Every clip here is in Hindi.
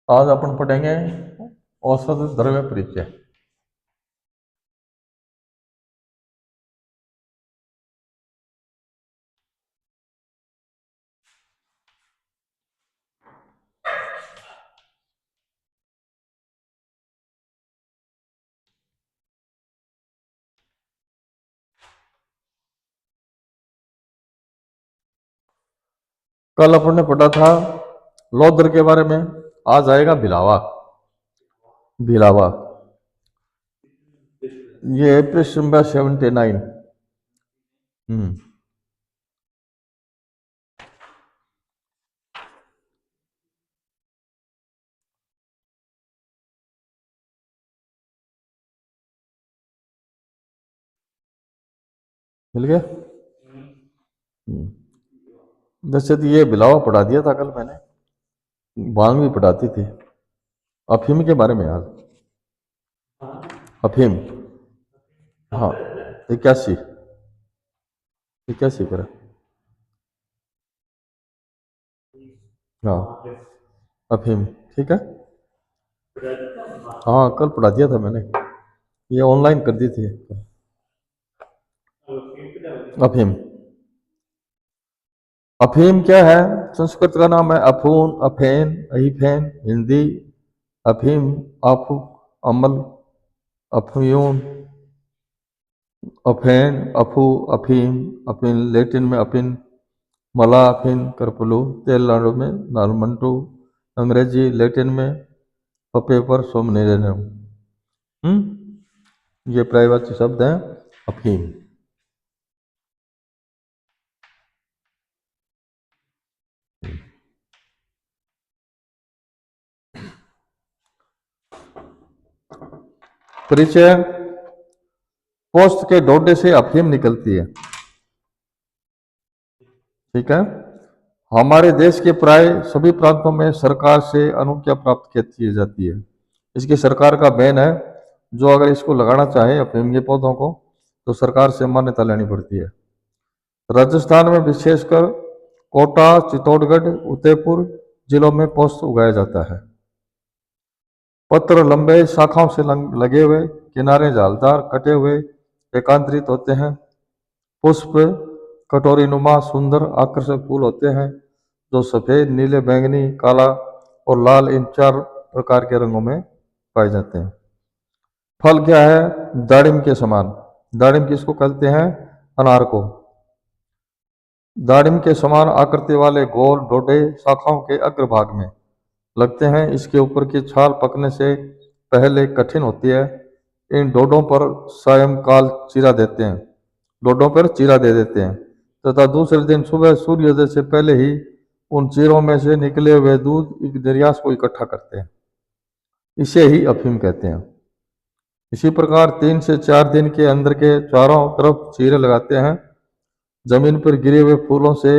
आज अपन पढ़ेंगे औसत द्रव्य परिचय। कल अपन ने पढ़ा था लौह के बारे में, आज आएगा भिलावा। भिलावा ये है पृष्ठ नंबर 79। हम्म मिल गया। जैसे तो ये भिलावा पढ़ा दिया था कल मैंने, भांग भी पढ़ाती थी। अफीम के बारे में यार, अफीम। हाँ, 81 81 पर। हाँ, अफीम। ठीक है। हाँ, कल पढ़ा दिया था मैंने, ये ऑनलाइन कर दी थी। अफीम। अफीम क्या है? संस्कृत का नाम है अफून, अफेन, अहिफेन। हिंदी अफीम, आफू, अमल, अफयून, अफेन, अफू, अफीम, अफिन। लैटिन में अफिन, मला, अफिन, करपलू। तमिलनाडु में नालमंटू। अंग्रेजी लैटिन में पपे पर सोमनेरम। ये प्रायवाची शब्द है अफीम। परिचय। पोस्त के डोडे से अफीम निकलती है। ठीक है। हमारे देश के प्राय सभी प्रांतों में सरकार से अनुज्ञा प्राप्त की जाती है। इसकी सरकार का बैन है, जो अगर इसको लगाना चाहे अफीम के पौधों को तो सरकार से मान्यता लेनी पड़ती है। राजस्थान में विशेषकर कोटा, चित्तौड़गढ़, उदयपुर जिलों में पोस्त उगाया जाता है। पत्र लंबे, शाखाओं से लगे हुए, किनारे झालदार, कटे हुए, एकांतरित होते हैं। पुष्प कटोरी नुमा, सुंदर, आकर्षक फूल होते हैं, जो सफेद, नीले, बैंगनी, काला और लाल, इन 4 प्रकार के रंगों में पाए जाते हैं। फल क्या है? दाड़िम के समान। दाड़िम किसको कहते हैं? अनार को। दाड़िम के समान आकृति वाले गोल डोडे शाखाओं के अग्रभाग में लगते हैं। इसके ऊपर की छाल पकने से पहले कठिन होती है। इन डोडों पर सायंकाल चीरा देते हैं, डोडों पर चीरा दे देते हैं तथा दूसरे दिन सुबह सूर्योदय से पहले ही उन चीरों में से निकले हुए दूध एक निर्यास को इकट्ठा करते हैं। इसे ही अफीम कहते हैं। इसी प्रकार 3 से 4 दिन के अंदर के चारों तरफ चीरे लगाते हैं। जमीन पर गिरे हुए फूलों से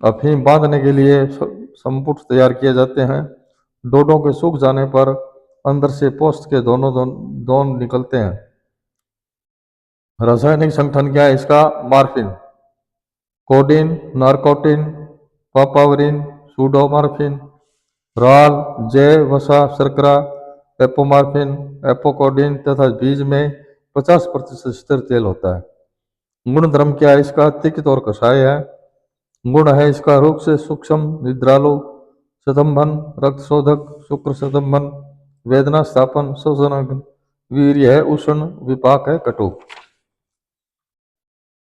अफीम बांधने के लिए संपुट तैयार किए जाते हैं। डोडों के सूख जाने पर अंदर से पोस्त के दोनों दोन निकलते हैं। रासायनिक संगठन क्या है इसका? मार्फिन, कोडिन, नार्कोटिन, पापावरिन, सूडोमार्फिन, राल, जैव वसा, शर्करा, एपोमार्फिन, एपोकोडिन तथा बीज में 50% स्थिर तेल होता है। गुण धर्म क्या है इसका? तिक्त और कषाय है। गुण है इसका रूप से सूक्ष्म, निद्रालु, सदम्भन, रक्त शोधक, शुक्र सदम्भन, वेदना स्थापन, शोषण, वीर्य है उष्ण, विपाक है कटु।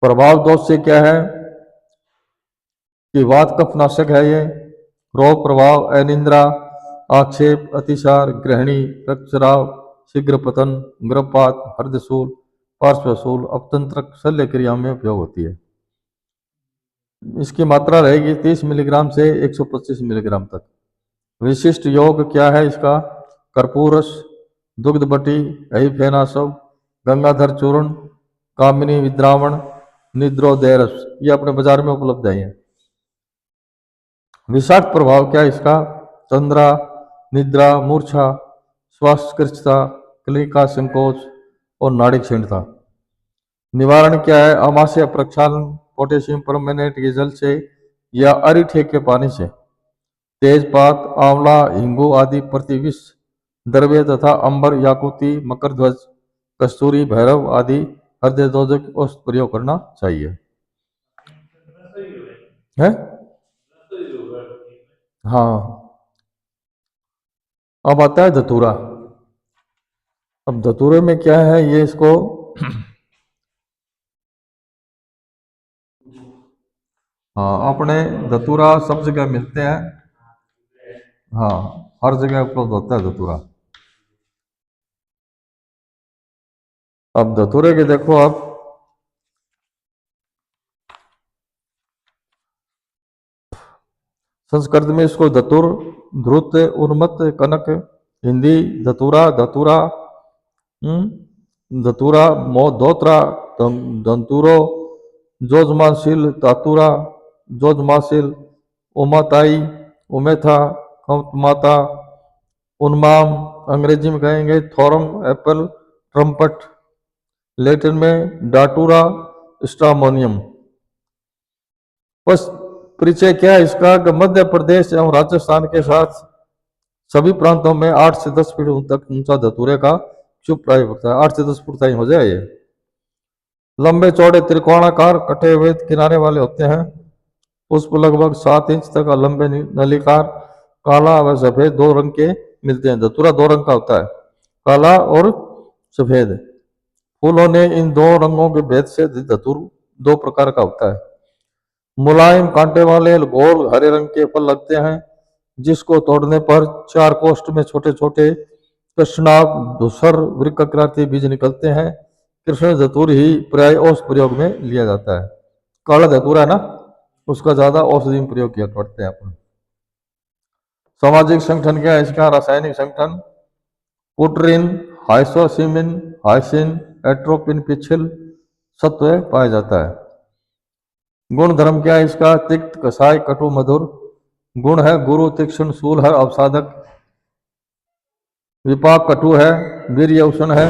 प्रभाव दोष से क्या है कि वात कफनाशक है ये। रोग प्रभाव अनिद्रा, आक्षेप, अतिसार, ग्रहणी, रक्तस्राव, शीघ्र पतन, गर्भपात, हृदयशूल, पार्श्वशूल, अपतंत्रक शल्य क्रिया में उपयोग होती है। इसकी मात्रा रहेगी 30 मिलीग्राम से 125 मिलीग्राम तक। विशिष्ट योग क्या है इसका? कर्पूरस, दुग्धबटी, अहिफेनाशव, गंगाधर चूर्ण, कामिनी विद्रावण, निद्रोदयरस, ये अपने बाजार में उपलब्ध है। विषाक्त प्रभाव क्या है इसका? तंद्रा, निद्रा, मूर्छा, श्वासकृच्छता, कलिका संकोच और नाड़ी क्षीणता। निवारण क्या है? आमाशय प्रक्षालन, पोटेशियम परमैंगनेट के जल से या अरिठे के पानी से। तेजपात, आंवला, हिंगू आदि प्रति विष द्रव्य तथा अंबर, याकुती, मकरध्वज, कस्तूरी, भैरव आदि हृदय रोधक औषध प्रयोग करना चाहिए। है हाँ। अब आता है धतूरा। अब धतूरे में क्या है, ये इसको हाँ, अपने धतूरा सब जगह मिलते हैं। हाँ, हर जगह उपलब्ध होता है धतूरा। अब धतूरे के देखो आप, संस्कृत में इसको धतुर, ध्रुत, उन्मत्त, कनक, हिंदी धतूरा, धतूरा, धतूरा, दोत्रा, धंतुरो, जोजमासिल, तातुरा, जोजमासिल, उमाताई, उमेथा, माता, उन्माम, अंग्रेजी में कहेंगे थोरम, एप्पल, ट्रम्पट, लैटिन में डाटूरा, स्ट्रामोनियम। बस परिचय क्या है इसका कि मध्य प्रदेश एवं राजस्थान के साथ सभी प्रांतों में 8 से 10 फीट तक ऊंचा धतूरे का चुप प्राय होता है। 8 से 10 फुट तक हो जाए। ये लंबे चौड़े त्रिकोणाकार कटे हुए किनारे वाले होते हैं। पुष्प लगभग 7 इंच तक लंबे नलिकार, काला व सफेद दो रंग के मिलते हैं। धतूरा दो रंग का होता है, काला और सफेद। फूलों ने इन दो रंगों के भेद से धतूर दो प्रकार का होता है। मुलायम कांटे वाले गोल हरे रंग के फल लगते हैं, जिसको तोड़ने पर 4 कोष्ठ में छोटे छोटे कृष्णाभ, धूसर, वृक्काकृति बीज निकलते हैं। कृष्ण धतूर ही प्राय औषध प्रयोग में लिया जाता है। काला धतूरा है ना, उसका ज्यादा औषधि में प्रयोग किया करते हैं अपन। सामाजिक संगठन क्या है इसका? रासायनिक संगठन पुटरिन, हाइसोसिमिन, हाइसिन, एट्रोपिन, पिछिल सत्व पाया जाता है। गुण धर्म क्या है इसका? तिक्त, कसाय, कटु, मधुर। गुण है गुरु, तीक्ष्ण, शूल है अवसाधक। विपाक कटु है, वीर्य उष्ण है।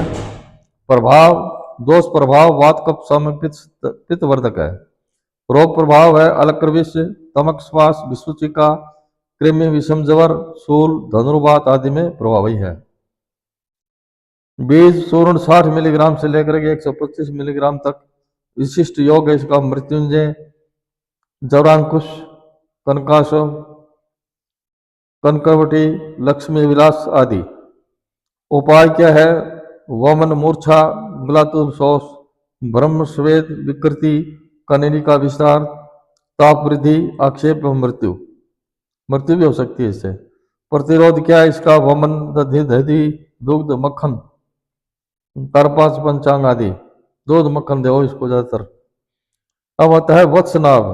प्रभाव, दोष प्रभाव वात कफ पित्त वर्धक है। रोग प्रभाव है अलक्रविष, तमक श्वास, विसूचिका, कृमि, विषम ज्वर, शूल, धनुर्वात आदि में प्रभावी है। बीज चूर्ण 60 मिलीग्राम से लेकर के 125 मिलीग्राम तक विशिष्ट योग है इसका। मृत्युंजय, जवरांकुश, कनकाशव, कनकवटी, लक्ष्मी विलास आदि। उपाय क्या है? वमन, मूर्छा, गुलातुर शोष, ब्रह्म स्वेद, विकृति, कनेरी का विस्तार, ताप वृद्धि, आक्षेप व मृत्यु। मृत्यु भी हो सकती है इससे। प्रतिरोध क्या है इसका? वमन, दधि, दधि, दुग्ध, मक्खन, कार्पास, पंचांग आदि। दूध मक्खन दो इसको ज्यादातर। अब आता है वत्सनाभ।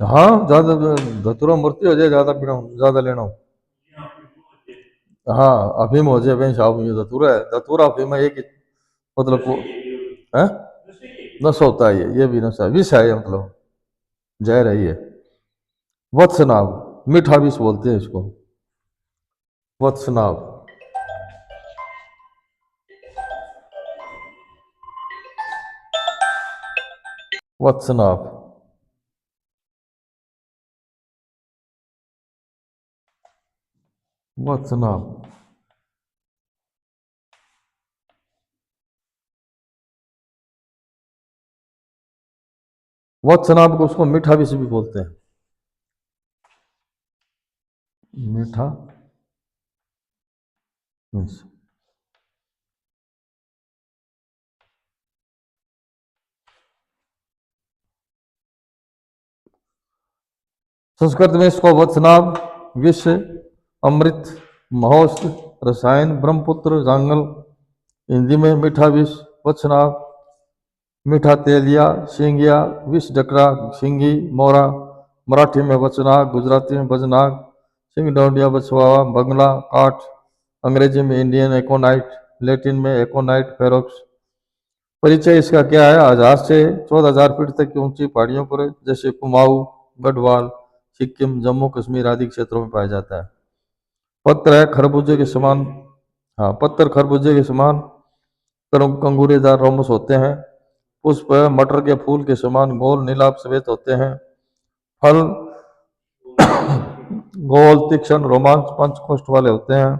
हाँ, ज्यादा धतूरा मृत्यु हो जाए, ज्यादा पीना, ज्यादा लेना हो। हाँ, अफीम हो जाए भाई साहब, ये धतूरा है। धतूरा अफीम है एक ही, मतलब को है, नशा होता है ये भी नशा है, विष है ये, मतलब जहर है ये। वत्सनाभ, मीठा विष बोलते हैं इसको, वत्सनाभ। वत्सनाभ, वत्सनाभ। वत्सनाभ को उसको मीठा विष भी बोलते हैं, मीठा विष। संस्कृत में इसको वत्सनाभ, विष, अमृत, महोष्ठ, रसायन, ब्रह्मपुत्र, जांगल। हिंदी में मीठा विष, वत्सनाभ, मीठा तेलिया, सिंगिया, विष डकरा, सिंगी, मोरा। मराठी में वचनाग, गुजराती में बजनाग, सिंह डोंडिया, बछवावा, बंगला, काठ। अंग्रेजी में इंडियन एकोनाइट, लैटिन में एकोनाइट फेरोक्स। परिचय इसका क्या है? 1000 से 14,000 फीट तक की ऊंची पहाड़ियों पर, जैसे कुमाऊं, गढ़वाल, सिक्किम, जम्मू कश्मीर आदि क्षेत्रों में पाया जाता है। पत्र है खरबूजे के समान। हाँ, पत्थर खरबूजे के समान कंगूरेदार रोमस होते हैं। पुष्प मटर के फूल के समान गोल नीलाभ श्वेत होते हैं। फल गोल, तीक्ष्ण, रोमांच, पंचकोष्ठ वाले होते हैं।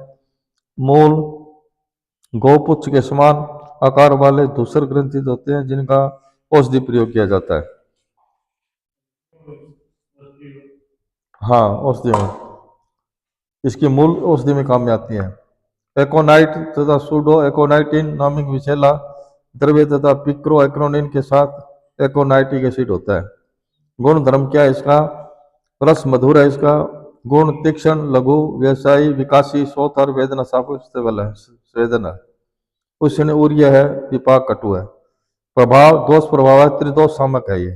मूल गोपुच्छ के समान आकार वाले धूसर ग्रंथित होते हैं, जिनका औषधि प्रयोग किया जाता है। हाँ, औषधि में इसकी मूल औषधि में काम में आती है। एकोनाइट तथा सूडो एकोनाइटिन नामक विषैला द्रव्य तथा पिक्रो एक्रोनिन के साथ एकोनाइटिक एसिड होता है। गुण धर्म क्या है इसका? रस मधुर है इसका। गुण तीक्ष्ण, लघु, व्यवसायी, विकासी, शोथ और वेदना सापेक्ष वाला है, वेदना। उष्ण ऊर्य है, विपाक कटु है। प्रभाव दोष प्रभाव है, त्रिदोष सामक है ये।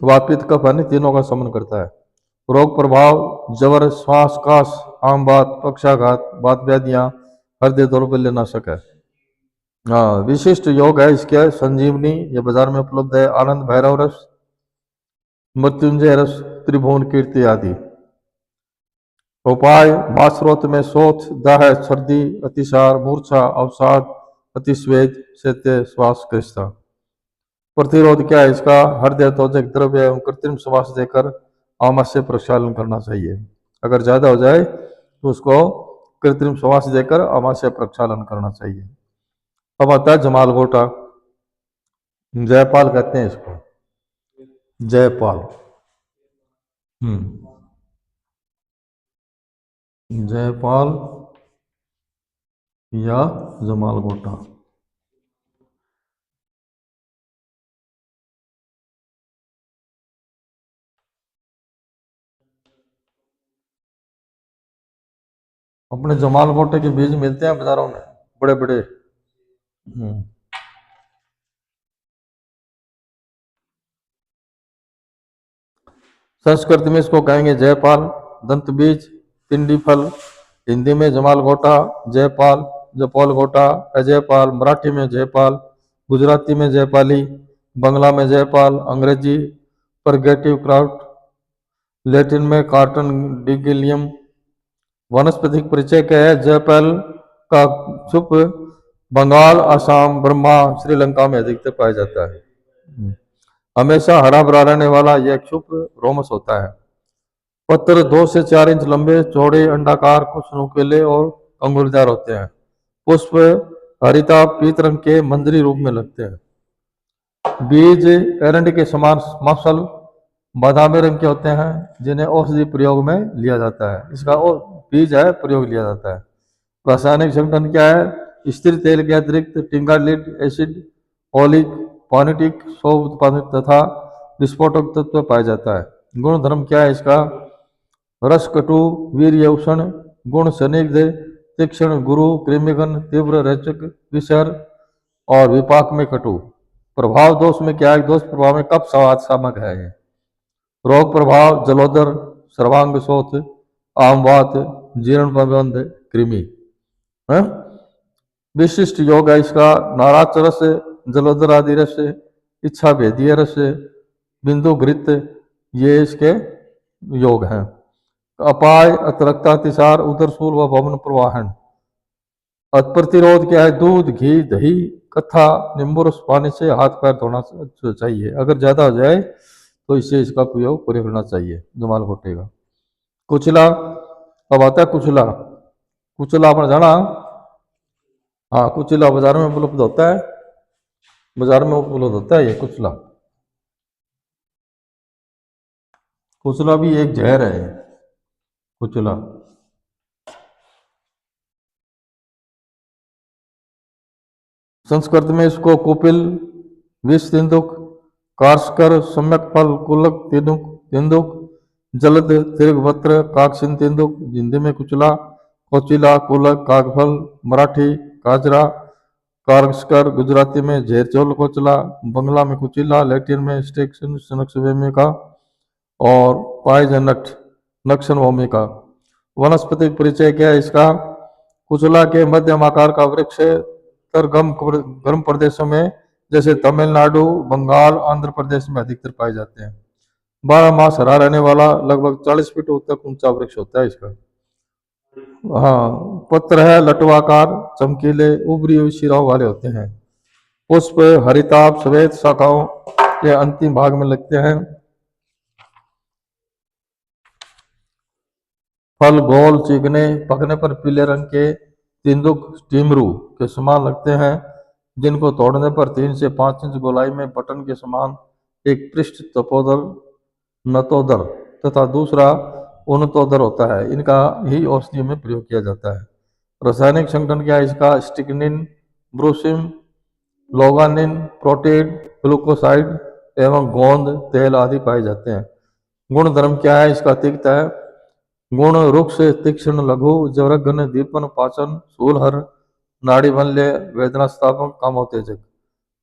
वापित कफ है, तीनों का समन करता है। रोग प्रभाव जवर, श्वास, काश, आम बात, पक्षाघात, बात व्याधियां, हृदय दौर्बल्य नाशक है। हाँ, विशिष्ट योग है इसके संजीवनी, ये बाजार में उपलब्ध है। आनंद भैरव रस, मृत्युंजय रस, त्रिभुवन कीर्ति आदि। उपाय मासरोत में शोथ, दाह, सर्दी, अतिसार, मूर्छा, अवसाद, अतिस्वेद, शैत्य, श्वास कृष्णा। प्रतिरोध क्या है इसका? हृदय तोजक द्रव्य एवं कृत्रिम श्वास देकर आमाशय प्रक्षालन करना चाहिए। अगर ज्यादा हो जाए तो उसको कृत्रिम श्वास देकर आमाशय प्रक्षालन करना चाहिए। अब आता है जमाल गोटा। जयपाल कहते हैं इसको, जयपाल। जयपाल या जमाल गोटा। अपने जमाल गोटे के बीज मिलते हैं बाजारों में, बड़े बड़े। संस्कृत में इसको कहेंगे जयपाल। दंत बीज, पिंडी फल, हिंदी में जमाल गोटा, जयपाल, जयपाल गोटा, अजयपाल, मराठी में जयपाल, गुजराती में जयपाली, बंगला में जयपाल, अंग्रेजी परगेटिव क्राउट, लैटिन में कार्टन डिगिलियम। वनस्पतिक परिचय क्या है? जयपाल का छुप बंगाल, असम, बर्मा, श्रीलंका में अधिकतर पाया जाता है। हमेशा हरा भरा रहने वाला यह क्षुप रोमस होता है। पत्र 2 से 4 इंच लंबे, चौड़े, अंडाकार, कुछ नुकीले और अंगुरदार होते हैं। पुष्प हरिता पीत रंग के मंजरी रूप में लगते हैं। बीज एरंड के समान मसल बादामी रंग के होते हैं, जिन्हें औषधि प्रयोग में लिया जाता है। इसका बीज है, प्रयोग लिया जाता है। रासायनिक संगठन क्या है? स्थिर तेल के अतिरिक्त टिंगालिड एसिड, ओलिक, पानिटिक, सौभ उत्पादक तथा विस्फोटक तत्व पाया जाता है। गुण धर्म क्या है इसका? रस कटु, वीर्य उष्ण, गुण स्निग्ध, तीक्ष्ण, गुरु, कृमिघन, तीव्र, रेचक, विषर और विपाक में कटु। प्रभाव दोष में क्या है? दोष प्रभाव में कफ स्वाद सामक है ये। रोग प्रभाव जलोदर, सर्वांग शोथ, आमवात, जीर्ण प्रबंध, कृमि है। विशिष्ट योग है इसका नाराज रस, जलोदर आदि रस, इच्छा भेदीय रस, बिंदु घृत, ये इसके योग हैं। अपाय अतिरक्तातिसार, उदरशूल व भवन प्रवाहन। प्रतिरोध क्या है? दूध, घी, दही, कथा, नींबू रस पानी से हाथ पैर धोना चाहिए। अगर ज्यादा हो जाए तो इससे इसका प्रयोग पूरे करना चाहिए जमाल घोटे का। कुचला, अब आता है कुचला। कुचला आपने जाना? हाँ, कुचला बाजार में उपलब्ध होता है, बाजार में उपलब्ध होता है ये कुचला। कुचला भी एक जहर है कुचला। संस्कृत में इसको कुपिल, विष तिंदुक, कार्स्कर, सम्यक फल, कुलक तिंदुक, तिंदुक, जलद, तीर्घवत्र, काकसिन तिंदुक। हिंदी में कुचला, कोचिला, कुलक, कागफल, मराठी काजरा, कार्स्कर, गुजराती में झेरचोल कोचला, बंगला में कुचिला, लैटिन में स्टेक्सन सनक्सवेमिका और पाइजनट नक्शन वोमिका। वनस्पतिक परिचय क्या है इसका? कुचला के मध्यम आकार का वृक्ष गर्म प्रदेशों में जैसे तमिलनाडु, बंगाल, आंध्र प्रदेश में अधिकतर पाए जाते हैं। 12 मास हरा रहने वाला लगभग 40 फीट तक ऊंचा वृक्ष होता है इसका। हाँ, पत्र है लटवाकार, चमकीले, उभरी हुई शिराओं वाले होते हैं। पुष्प हरिताभ श्वेत, शाखाओं के अंतिम भाग में लगते हैं। फल गोल चिकने, पकने पर पीले रंग के तिंदुक टीमरू के समान लगते हैं, जिनको तोड़ने पर 3 से 5 इंच गोलाई में बटन के समान एक पृष्ठ तपोदर नतोदर तथा दूसरा उनतोदर होता है। इनका ही औषधि में प्रयोग किया जाता है। रासायनिक संगठन क्या है इसका? स्टिकनिन, ब्रूसिन, लोगानिन, प्रोटीन, ग्लूकोसाइड एवं गोंद तेल आदि पाए जाते हैं। गुण धर्म क्या है इसका? तिक्त है। गुण रुक्ष, तीक्ष्ण, लघु, जवरघ्न, दीपन, पाचन, शूलहर, नाड़ी वल्य, वेदना स्थापक, कामोत्तेजक।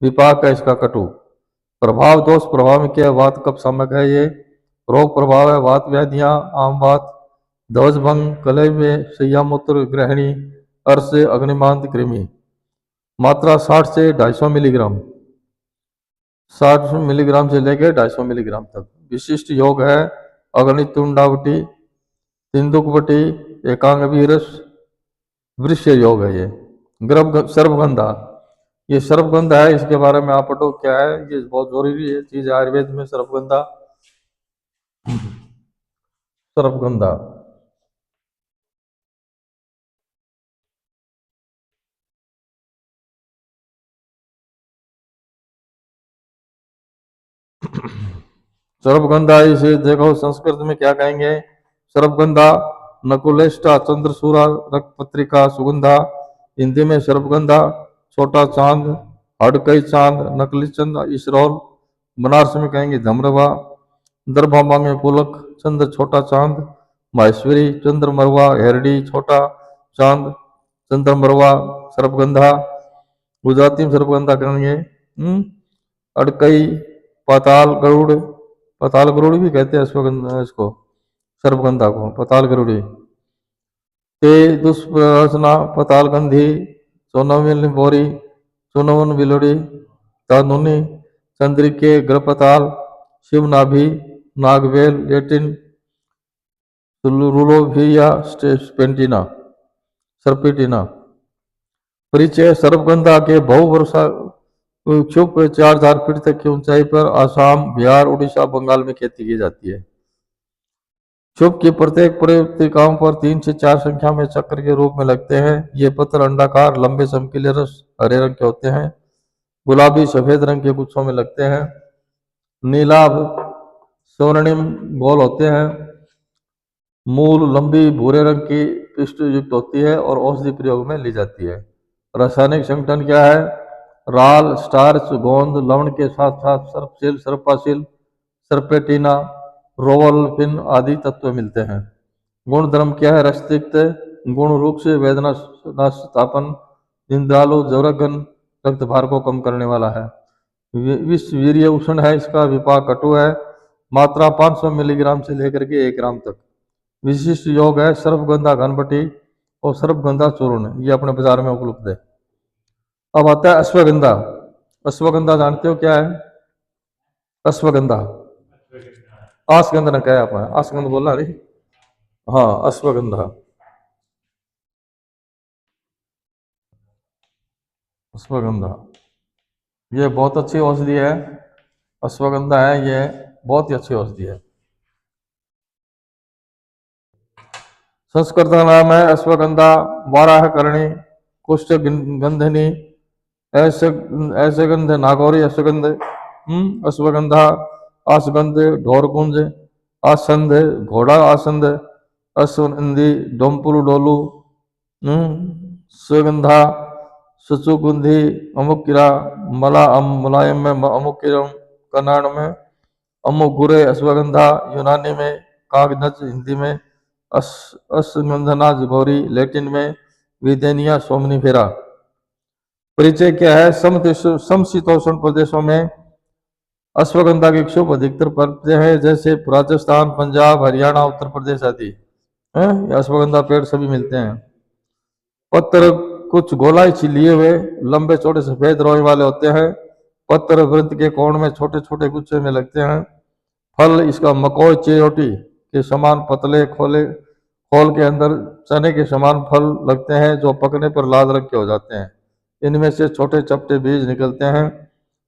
विपाक है इसका? कटु। प्रभाव दोष प्रभाव में क्या है? वात कफ सामक है ये। रोग प्रभाव है वात व्याधियां, आम वात, ध्वज भंग, कलय में शय्यामूत्र, ग्रहणी, अर्श, अग्निमांत, कृमि। मात्रा 60 से 250 मिलीग्राम, 60 मिलीग्राम से लेकर 250 मिलीग्राम तक। विशिष्ट योग है अगणित तुंडावटी, तिंदुकवटी, एकांग वीरस, वृक्ष योग है ये। गर्भ सर्वगंधा, ये सर्वगंधा है, इसके बारे में आप पढ़ो क्या है, ये बहुत जरूरी है चीज आयुर्वेद में। सर्वगंधा, सर्वगंधा सर्वगंधा इसे देखो संस्कृत में क्या कहेंगे? सर्वगंधा नकुलेष्टा चंद्रसूरा रक्तपत्रिका सुगंधा। हिंदी में सर्वगंधा, छोटा चांद, हड़कई चांद, नकली चंद, इसरोल। बनारस में कहेंगे धमरवा। दरभंगा में पुलक चंद्र, छोटा चांद, माहेश्वरी, चंद्रमरवा, हेरडी, छोटा चांद, चंद्रमरवा, सर्वगंधा। गुजराती में सर्वगंधा कहेंगे अड़कई, पाताल गरुड़, पाताल गरुड़ भी कहते हैं इसको सर्वगंधा को, पाताल गरुड़ी। ते दुष्प्रसना, पाताल गंधी, सोनविल बोरी, सोनवन बिलोड़ी, तानुनी, चंद्रिके, ग्रपताल, शिवनाभि, नागवेल, लेटिन, रूलोभिया, स्पेंटिना, सर्पेटिना। परिचय, सर्वगंधा के बहुवर्षा क्षुप 4000 फीट तक की ऊंचाई पर आसाम, बिहार, उड़ीसा, बंगाल में खेती की जाती है। क्षुप की प्रत्येक पत्रिकाओं पर 3 से 4 संख्या में चक्र के रूप में लगते हैं। ये पत्र अंडाकार, लंबे, चमकीले, रस हरे रंग के होते हैं। गुलाबी सफेद रंग के गुच्छों में लगते हैं। नीलाभ स्वर्णिम गोल होते हैं। मूल लंबी भूरे रंग की पृष्ठ युक्त होती है और औषधि प्रयोग में ली जाती है। रासायनिक संगठन क्या है? राल, स्टार्च, गोंद, लवण के साथ साथ सर्पशील, सर्पाशील, सर्पेटिना, रोवल्फिन आदि तत्व मिलते हैं। गुण धर्म क्या है? रसतिक्त, गुण रूक्ष, वेदना स्थापन, इंद्रालु, जवरघन, रक्त भार को कम करने वाला है। विश्व वीर्य उष्ण है इसका। विपाक कटु है। मात्रा 500 मिलीग्राम से लेकर के 1 ग्राम तक। विशिष्ट योग है सर्वगंधा घनबटी और सर्वगंधा चूर्ण, ये अपने बाजार में उपलब्ध है। अब आता है अश्वगंधा। अश्वगंधा जानते हो क्या है? अश्वगंधा, आसगंध ने कहा आपने, आसगंध बोला नहीं, हाँ अश्वगंधा। अश्वगंधा ये बहुत अच्छी औषधि है। अश्वगंधा है ये बहुत ही अच्छी औषधि है। संस्कृत का नाम है अश्वगंधा, वाराहकर्णी, कुष्ठ गंधनी, ऐसे ऐसे गंध, नागौरी अश्वगंध, अश्वगंधा, आसगंध, ढोरकुंज, आसंध, घोड़ा आसंध, अश्वनंदी, डोमपुल डोलू, सुगंधा, सुचुगुंधी, अमुकिरा, मला मुलायम में अमुकिरम, कन्नड़ में अमुगुरे, अश्वगंधा यूनानी में कागनज, हिंदी में अश्वगंधना, घोरी, लैटिन में विदेनिया सोमनीफेरा। परिचय क्या है? समशीतोष्ण प्रदेशों में अश्वगंधा के क्षोभ अधिकतर पाते हैं, जैसे राजस्थान, पंजाब, हरियाणा, उत्तर प्रदेश आदि। अश्वगंधा पेड़ सभी मिलते हैं। पत्र कुछ गोलाई लिए हुए, लंबे चौड़े सफेद रोए वाले होते हैं। पत्र वृंत के कोण में छोटे छोटे गुच्छे में लगते हैं। फल इसका मकोई चिरोटी के समान पतले खोल के अंदर चने के समान फल लगते हैं, जो पकने पर लाल रंग के हो जाते हैं। इनमें से छोटे चपटे बीज निकलते हैं।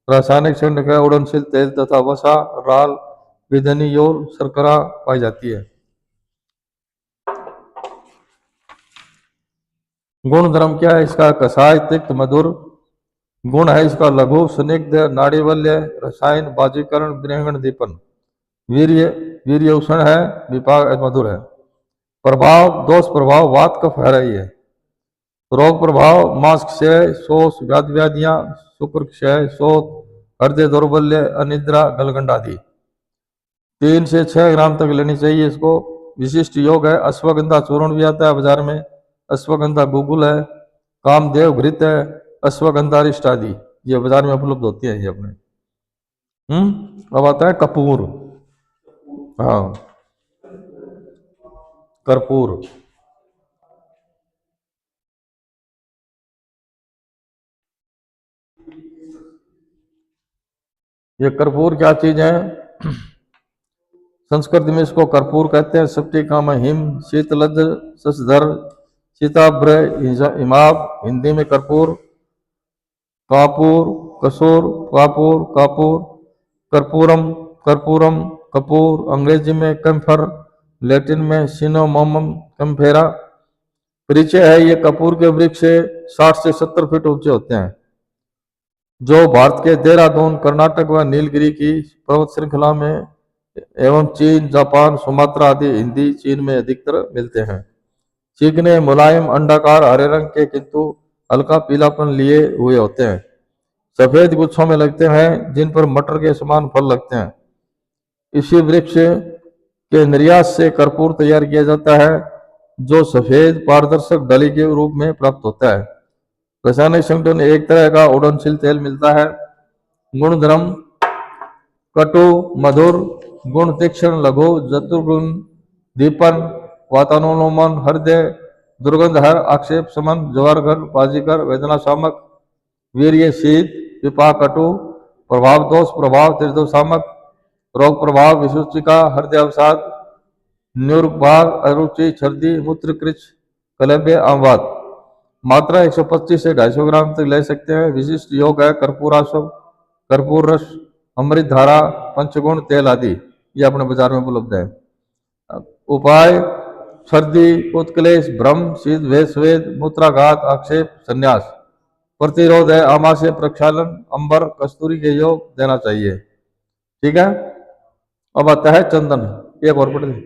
रासायनिक संगठन का उड़नशील तेल तथा वसा, राल, विदनी योल, शर्करा पाई जाती है। गुण धर्म क्या है इसका? कषाय, तिक्त, मधुर। गुण है इसका लघु, स्निग्ध, नाड़ीवल्य, रसायन, बाजीकरण, विरहण, दीपन। वीर्य, वीर्य उष्ण है, विपाक मधुर है। प्रभाव, दोष प्रभाव, वात कफ है रही है। रोग प्रभाव, मांस क्षय, शोष, व्याधियां, शुक्र क्षय, शोथ, हृदय दौर्बल्य, अनिद्रा, गलगंड आदि। 3 से 6 ग्राम तक लेनी चाहिए इसको। विशिष्ट योग है। अश्वगंधा चूर्ण भी आता है बाजार में, अश्वगंधा गुगुल है, कामदेव घृत है, अश्वगंधा रिष्ट आदि, ये बाजार में उपलब्ध होती है ये अपने। अब आता है कपूर। हाँ, कर्पूर। ये कर्पूर क्या चीज है? संस्कृत में इसको कर्पूर कहते हैं। सप्टी काम हिम, शीतलज, शशधर, सीताभ्र, हिमाब। हिंदी में कर्पूर, कापूर, कसूर, कापूर, कापूर, कर्पूरम, कर्पूरम, कपूर। अंग्रेजी में कैम्फर, लैटिन में सिनोमोमम, कैम्फेरा। परिचय है, ये कपूर के वृक्ष 60 से 70 फीट ऊंचे होते हैं, जो भारत के देहरादून, कर्नाटक व नीलगिरी की पर्वत श्रृंखला में एवं चीन, जापान, सुमात्रा आदि हिंदी चीन में अधिकतर मिलते हैं। चिकने, मुलायम, अंडाकार, हरे रंग के किंतु हल्का पीलापन लिए हुए होते हैं। सफेद गुच्छों में लगते हैं, जिन पर मटर के समान फल लगते हैं। इसी वृक्ष के निर्यात से कर्पूर तैयार किया जाता है, जो सफेद पारदर्शक डली के रूप में प्राप्त होता है। रासायनिक संगठन एक तरह का उड़नशील तेल मिलता है। गुणधर्म, कटु, मधुर। गुण, तीक्ष्ण, लघु, चतुर्गुण, दीपन, वातानुलोमन, हृदय, दुर्गंध, हर, आक्षेप, समन, जवारघन, बाजीकर, वेदना शामक। वीर्य, शीत, विपाक, कटु। प्रभाव, दोष प्रभाव, त्रिदोषामक। रोग प्रभाव, विसूचिका, हृदय अवसाद, न्यूरभाग, अरुचि, छर्दी, मूत्र कृच, कलब्य, आमवात। मात्रा 125 से 250 ग्राम तक ले सकते हैं। विशिष्ट योग है कर्पूराशव, कर्पूर रस, अमृत धारा, पंचगुण तेल आदि, ये अपने बाजार में उपलब्ध है। उपाय, सर्दी, उत्कलेश, भ्रम, शीत, वेद, मूत्राघात, आक्षेप, संन्यास। प्रतिरोध है, आमाशय प्रक्षालन, अंबर, कस्तूरी के योग देना चाहिए। ठीक है। अब आता है चंदन। एक और पढ़ दें।